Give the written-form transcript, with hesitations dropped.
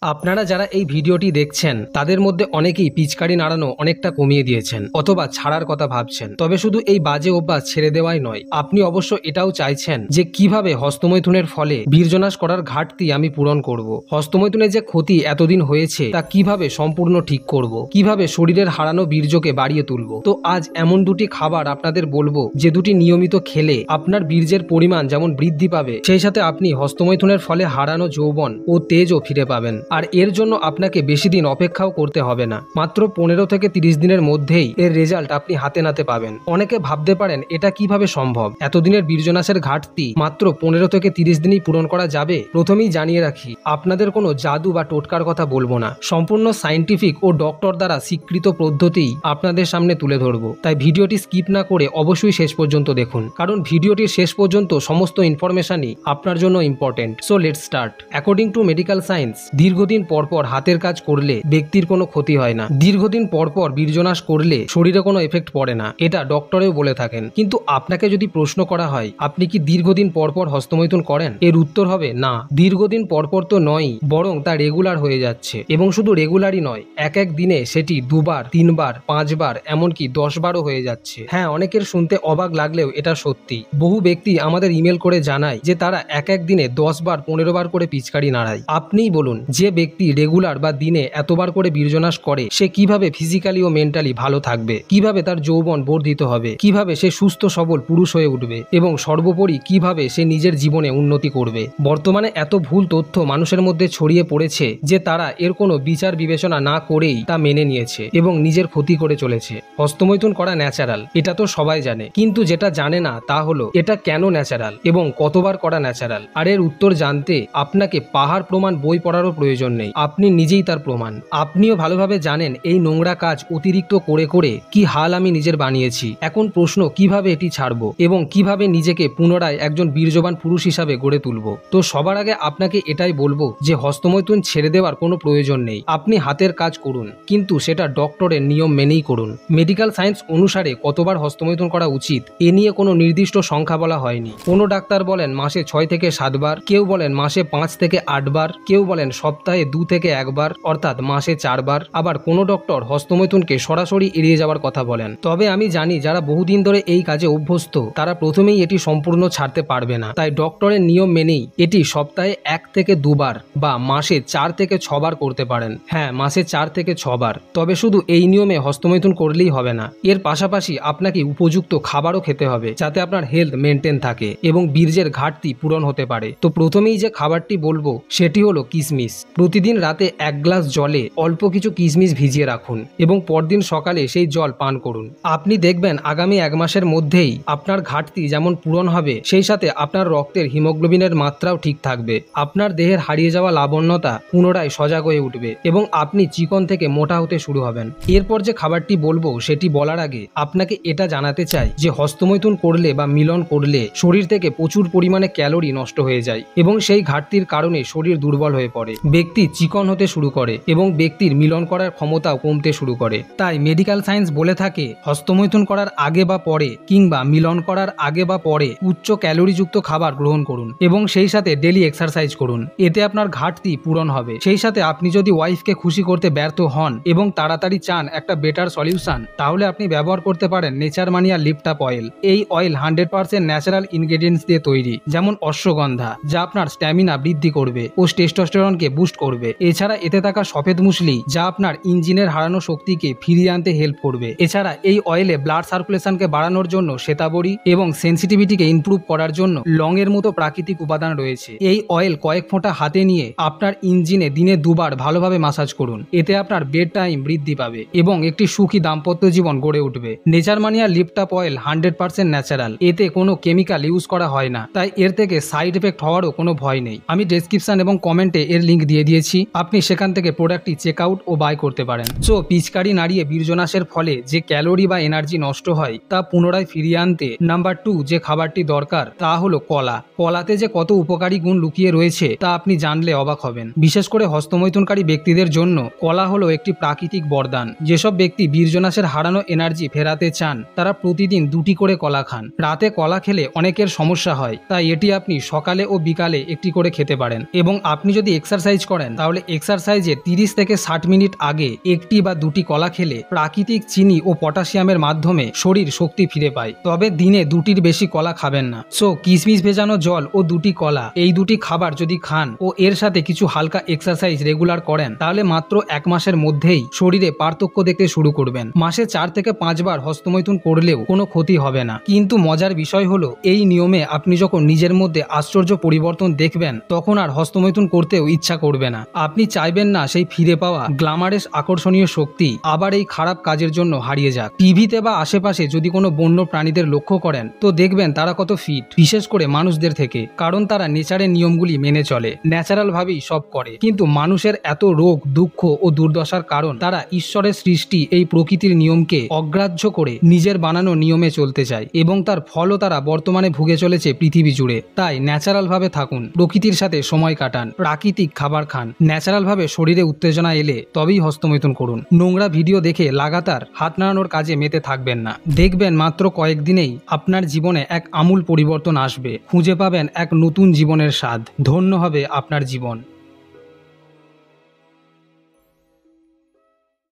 আপনারা যারা এই ভিডিওটি দেখছেন তাদের মধ্যে অনেকেই পিচকারি নাড়ানো অনেকটা কমিয়ে দিয়েছেন অথবা ছাড়ার কথা ভাবছেন। তবে শুধু এই বাজে অভ্যাস ছেড়ে দেওয়াই নয়, আপনি অবশ্য এটাও চাইছেন যে কিভাবে হস্তমৈথুনের ফলে বীর্যনাশ করার ঘাটতি আমি পূরণ করব। হস্তমৈথুনের যে ক্ষতি এতদিন হয়েছে তা কিভাবে সম্পূর্ণ ঠিক করব, কিভাবে শরীরের হারানো বীর্যকে বাড়িয়ে তুলব। তো আজ এমন দুটি খাবার আপনাদের বলবো যে দুটি নিয়মিত খেলে আপনার বীর্যের পরিমাণ যেমন বৃদ্ধি পাবে, সেই সাথে আপনি হস্তমৈথুনের ফলে হারানো যৌবন ও তেজও ফিরে পাবেন। আর এর জন্য আপনাকে বেশি দিন অপেক্ষাও করতে হবে না, মাত্র 15 থেকে 30 দিনের মধ্যেই এর রেজাল্ট আপনি হাতে নাতে পাবেন। অনেকে ভাবতে পারেন এটা কিভাবে সম্ভব, এতদিনের বীর্যনাশের ঘাটতি মাত্র 15 থেকে 30 দিনই পূরণ করা যাবে। প্রথমেই জানিয়ে রাখি, আপনাদের কোনো জাদু বা টোটকার কথা বলবো না, সম্পূর্ণ সায়েন্টিফিক ও ডক্টর দ্বারা স্বীকৃত পদ্ধতিই আপনাদের সামনে তুলে ধরবো। তাই ভিডিওটি স্কিপ না করে অবশ্যই শেষ পর্যন্ত দেখুন, কারণ ভিডিওটির শেষ পর্যন্ত সমস্ত ইনফরমেশনই আপনার জন্য important. So let's start. According to medical science, দীর্ঘদিন পরপর হাতের কাজ করলে ব্যক্তির কোনো ক্ষতি হয় না, দীর্ঘদিন পরপর বীর্যনাশ করলে শরীরে কোনো এফেক্ট পড়ে না, এটা ডক্টরেও বলে থাকেন। কিন্তু আপনাকে যদি প্রশ্ন করা হয় আপনি কি দীর্ঘদিন পরপর হস্তমৈথুন করেন, এর উত্তর হবে না। দীর্ঘদিন পরপর তো নয়ই, বরং তা রেগুলার হয়ে যাচ্ছে। এবং শুধু রেগুলারই নয়, এক এক দিনে সেটি 2 বার, 3 বার, 5 বার, এমনকি 10 বারও হয়ে যাচ্ছে। হ্যাঁ, অনেকের শুনতে অবাক লাগলেও এটা সত্যি। বহু ব্যক্তি আমাদের ইমেল করে জানায় যে তারা এক এক দিনে 10 বার, 15 বার করে পিচকারি নাড়ায়। আপনিই বলুন, যে ব্যক্তি রেগুলার বা দিনে এতবার করে বীর্যনাশ করে সে কিভাবে ফিজিক্যালি ও মেন্টালি ভালো থাকবে, কিভাবে তার যৌবন বর্ধিত হবে, কিভাবে সে সুস্থ সবল পুরুষ হয়ে উঠবে, এবং সর্বোপরি কিভাবে সে নিজের জীবনে উন্নতি করবে। বর্তমানে এত ভুল তথ্য মানুষের মধ্যে ছড়িয়ে পড়েছে যে তারা এর কোনো বিচার বিবেচনা না করেই তা মেনে নিয়েছে এবং নিজের ক্ষতি করে চলেছে। হস্তমৈথুন করা ন্যাচারাল, এটা তো সবাই জানে, কিন্তু যেটা জানে না তা হলো এটা কেন ন্যাচারাল এবং কতবার করা ন্যাচারাল। আর এর উত্তর জানতে আপনাকে পাহাড় প্রমাণ বই পড়ারও প্রয়োজন নেই, আপনি নিজেই তার প্রমাণ। আপনিও ভালোভাবে জানেন এই নোংরা কাজ অতিরিক্ত করে করে কি হাল আমি নিজের বানিয়েছি। এখন প্রশ্ন, কিভাবে এটি ছাড়বো এবং কিভাবে নিজেকে পুনরায় একজন বীর্যবান পুরুষ হিসাবে গড়ে তুলবো। তো সবার আগে আপনাকে এটাই বলবো যে হস্তমৈথুন ছেড়ে দেওয়ার কোনো প্রয়োজন নেই। আপনি হাতের কাজ করুন, কিন্তু সেটা ডক্টরের নিয়ম মেনেই করুন। মেডিকেল সায়েন্স অনুসারে কতবার হস্তমৈথুন করা উচিত এ নিয়ে কোনো নির্দিষ্ট সংখ্যা বলা হয়নি। কোনো ডাক্তার বলেন মাসে 6 থেকে 7 বার, কেউ বলেন মাসে 5 থেকে 8 বার, কেউ বলেন সপ্তাহে 2 থেকে 1 বার, অর্থাৎ মাসে 4 বার। আবার কোনো ডক্টর হস্তমৈথুনকে সরাসরি এড়িয়ে যাওয়ার কথা বলেন। তবে আমি জানি যারা বহুদিন ধরে এই কাজে অভ্যস্ত তারা প্রথমেই এটি সম্পূর্ণ ছাড়তে পারবে না। তাই ডক্টরের নিয়ম মেনেই এটি সপ্তাহে 1 থেকে 2 বার বা মাসে 4 থেকে 6 বার করতে পারেন। হ্যাঁ, মাসে 4 থেকে 6 বার। তবে শুধু এই নিয়মে হস্তমৈথুন করলেই হবে না, এর পাশাপাশি আপনাকে উপযুক্ত খাবারও খেতে হবে যাতে আপনার হেলথ মেনটেন থাকে এবং বীর্যের ঘাটতি পূরণ হতে পারে। তো প্রথমেই যে খাবারটি বলবো সেটি হলো কিশমিশ। প্রতিদিন রাতে 1 গ্লাস জলে অল্প কিছু কিশমিশ ভিজিয়ে রাখুন এবং পরদিন সকালে সেই জল পান করুন। আপনি দেখবেন আগামী 1 মাসের মধ্যেই আপনার ঘাটতি যেমন পূরণ হবে, সেই সাথে আপনার রক্তের হিমোগ্লোবিনের মাত্রাও ঠিক থাকবে, আপনার দেহের হারিয়ে যাওয়া লাবণ্যতা পুনরায় সজাগ হয়ে উঠবে এবং আপনি চিকন থেকে মোটা হতে শুরু হবেন। এরপর যে খাবারটি বলবো সেটি বলার আগে আপনাকে এটা জানাতে চাই যে হস্তমৈথুন করলে বা মিলন করলে শরীর থেকে প্রচুর পরিমাণে ক্যালোরি নষ্ট হয়ে যায় এবং সেই ঘাটতির কারণে শরীর দুর্বল হয়ে পড়ে, ব্যক্তি চিকন হতে শুরু করে এবং ব্যক্তির মিলন করার ক্ষমতাও কমতে শুরু করে। তাই মেডিকেল সায়েন্স বলে থাকে হস্তমৈথুন করার আগে বা পরে কিংবা মিলন করার আগে বা পরে উচ্চ ক্যালোরিযুক্ত খাবার গ্রহণ করুন এবং সেই সাথে ডেলি এক্সারসাইজ করুন। এতে আপনার ঘাটতি পূরণ হবে। সেই সাথে আপনি যদি ওয়াইফকে খুশি করতে ব্যর্থ হন এবং তাড়াতাড়ি চান একটা বেটার সলিউশন, তাহলে আপনি ব্যবহার করতে পারেন নেচারমানিয়া লিফট আপ অয়েল। এই অয়েল 100% ন্যাচারাল ইনগ্রেডিয়েন্টস দিয়ে তৈরি, যেমন অশ্বগন্ধা, যা আপনার স্ট্যামিনা বৃদ্ধি করবে ও টেস্টোস্টেরনকে বুস্ট করবে। এছাড়া এতে থাকা সফেদ মুসলি, যা আপনার ইঞ্জিনের হারানো শক্তিকে ফিরিয়ে আনতে হেল্প করবে। এছাড়া এই অয়েলে ব্লাড সার্কুলেশনকে বাড়ানোর জন্য শ্বেতাবড়ি এবং সেন্সিটিভিটিকে ইমপ্রুভ করার জন্য লং এর মতো প্রাকৃতিক উপাদান রয়েছে। এই অয়েল কয়েক ফোঁটা হাতে নিয়ে আপনার ইঞ্জিনে দিনে 2 বার ভালোভাবে মাসাজ করুন। এতে আপনার বেড টাইম বৃদ্ধি পাবে এবং একটি সুখী দাম্পত্য জীবন গড়ে উঠবে। নেচারমানিয়া লিফট আপ অয়েল 100% ন্যাচারাল, এতে কোনো কেমিক্যাল ইউজ করা হয় না, তাই এর থেকে সাইড এফেক্ট হওয়ারও কোনো ভয় নেই। আমি ডেসক্রিপশন এবং কমেন্টে এর লিঙ্ক দিয়ে দিয়েছি, আপনি সেখান থেকে প্রোডাক্টটি চেক আউট ও বাই করতে পারেন। সো পিচকারি নাড়িয়ে বীর্যনাশের ফলে যে ক্যালোরি বা এনার্জি নষ্ট হয় তা পুনরায় ফিরিয়ে আনতে নাম্বার 2 যে খাবারটি দরকার তা হলো কলা। কলাতে যে কত উপকারী গুণ লুকিয়ে রয়েছে তা আপনি জানলে অবাক হবেন। বিশেষ করে হস্তমৈথুনকারী ব্যক্তিদের জন্য কলা হলো একটি প্রাকৃতিক বরদান। যেসব ব্যক্তি বীর্যনাশের হারানো এনার্জি ফেরাতে চান তারা প্রতিদিন 2টি করে কলা খান। রাতে কলা খেলে অনেকের সমস্যা হয়, তাই এটি আপনি সকালে ও বিকালে একটি করে খেতে পারেন। এবং আপনি যদি এক্সারসাইজ করেন তাহলে এক্সারসাইজের 30 থেকে 60 মিনিট আগে একটি বা দুটি কলা খেলে প্রাকৃতিক চিনি ও পটাশিয়ামের মাধ্যমে শরীর শক্তি ফিরে পায়। তবে দিনে দুটির বেশি কলা খাবেন না। সো কিশমিশ ভেজানো জল ও দুটি কলা এই দুটি খাবার যদি খান ও এর সাথে কিছু হালকা এক্সারসাইজ রেগুলার করেন তাহলে মাত্র 1 মাসের মধ্যেই শরীরে পার্থক্য দেখতে শুরু করবেন। মাসে 4 থেকে 5 বার হস্তমৈথুন করলেও কোনো ক্ষতি হবে না। কিন্তু মজার বিষয় হলো এই নিয়মে আপনি যখন নিজের মধ্যে আশ্চর্য পরিবর্তন দেখবেন তখন আর হস্তমৈথুন করতেও ইচ্ছা করবে না। আপনি চাইবেন না সেই ফিরে পাওয়া গ্ল্যামারাস আকর্ষণীয় শক্তি আবার এই খারাপ কাজের জন্য হারিয়ে যাক। টিভিতে বা আশেপাশে যদি কোনো বন্য প্রাণীদের লক্ষ্য করেন তো দেখবেন তারা কত ফিট, বিশেষ করে মানুষদের থেকে, কারণ তারা নেচারের নিয়মগুলি মেনে চলে, ন্যাচারাল ভাবেই সব করে। কিন্তু মানুষের এত রোগ, দুঃখ ও দুর্দশার কারণ তারা ঈশ্বরের সৃষ্টি এই প্রকৃতির নিয়মকে অগ্রাহ্য করে নিজের বানানো নিয়মে চলতে চায় এবং তার ফলও তারা বর্তমানে ভুগে চলেছে পৃথিবী জুড়ে। তাই ন্যাচারাল ভাবে থাকুন, প্রকৃতির সাথে সময় কাটান, প্রাকৃতিক খাবার খান, ন্যাচারাল ভাবে শরীরে উত্তেজনা এলে তবেই হস্তমৈথুন করুন। নোংরা ভিডিও দেখে লাগাতার হাত নাড়ানোর কাজে মেতে থাকবেন না। দেখবেন মাত্র কয়েকদিনেই আপনার জীবনে এক আমূল পরিবর্তন আসবে। খুঁজে পাবেন এক নতুন জীবনের স্বাদ। ধন্য হবে আপনার জীবন।